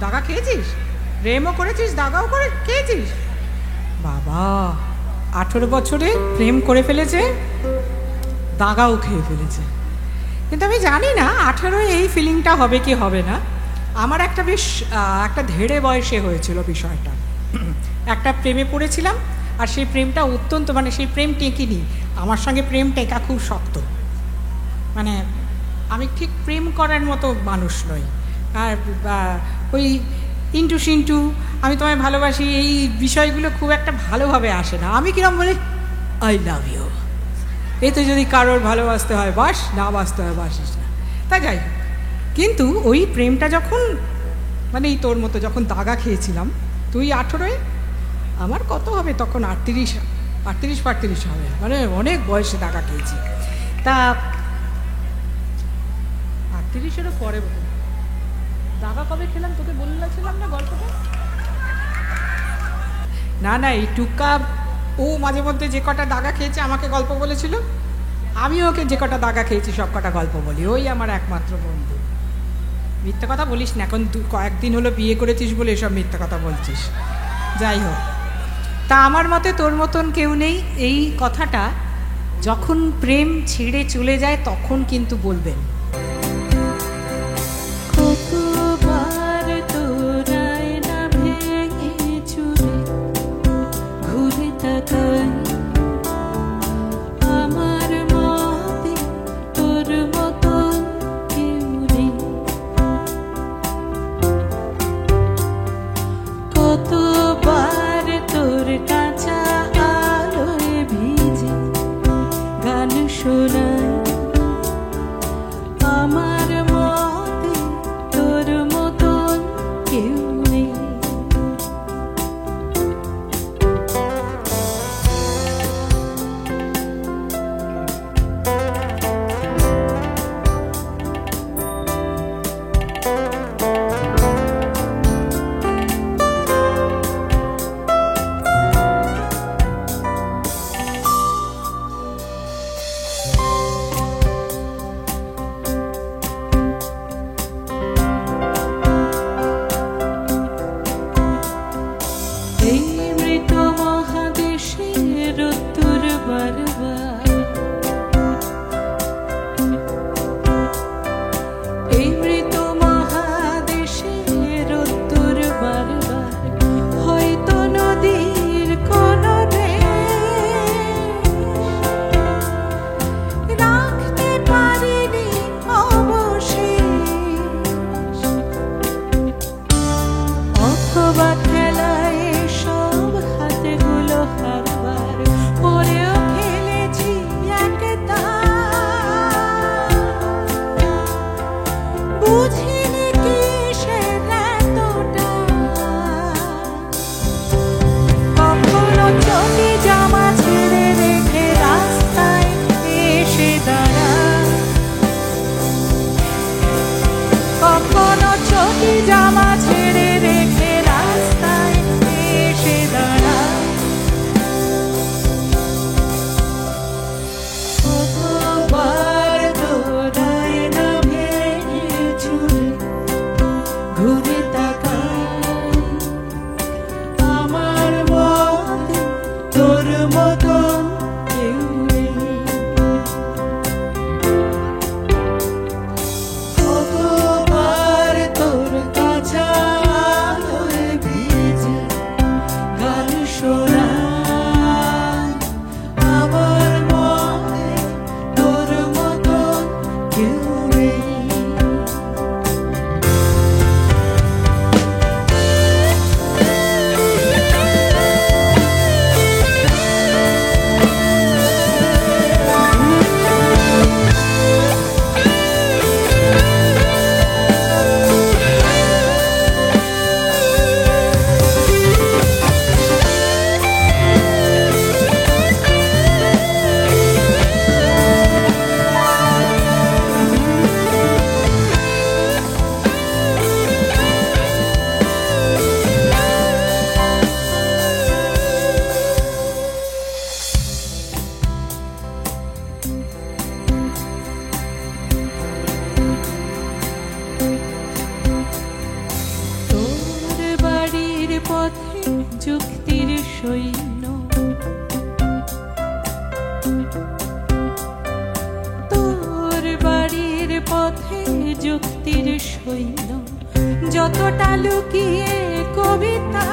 দাগা খেয়েছিস? প্রেমও করেছিস, দাগাও খেয়েছিস? বাবা 18 বছরে প্রেম করে ফেলেছে, দাগাও খেয়ে ফেলেছে। কিন্তু আমি জানি না 18 এই ফিলিংটা হবে কি হবে না। আমার একটা ধেড়ে বয়সে হয়েছিল বিষয়টা। একটা প্রেমে পড়েছিলাম, আর সেই প্রেমটা অত্যন্ত, সেই প্রেম টেকেনি। আমার সঙ্গে প্রেম টেকা খুব শক্ত। আমি ঠিক প্রেম করার মতো মানুষ নই। আর ওই ইন্টু সিন্টু, আমি তোমায় ভালোবাসি, এই বিষয়গুলো খুব একটা ভালোভাবে আসে না। আমি কিরম বলি, আই লাভ ইউ। এতে যদি কারোর ভালোবাসতে হয় বাস, না বাসতে হয় বাসিস না। তা যাই, কিন্তু ওই প্রেমটা যখন এই তোর মতো যখন দাগা খেয়েছিলাম, তুই 18, আমার কত হবে তখন? 38 হবে, অনেক বয়সে দাগা খেয়েছি। তা 38-এরও পরে দাগা কবে খেলাম তোকে বলছিলাম না গল্পটা? না এই টুকা ও মাঝে মধ্যে যে কটা দাগা খেয়েছে আমাকে গল্প বলেছিল, আমি ওকে যে কটা দাগা খেয়েছি সব কটা গল্প বলি। ওই আমার একমাত্র বন্ধু। মিথ্যা কথা বলিস না, এখন কয়েকদিন হলো বিয়ে করেছিস বলে এসব মিথ্যা কথা বলছিস। যাই হোক, তা আমার মতে তোর মতন কেউ নেই। এই কথাটা যখন প্রেম ছেড়ে চলে যায় তখন কিন্তু বলবেন। যুক্তির সৈন্য। তোর বাড়ির পথে যুক্তির সৈন্য, যতটা লুকিয়ে কবিতা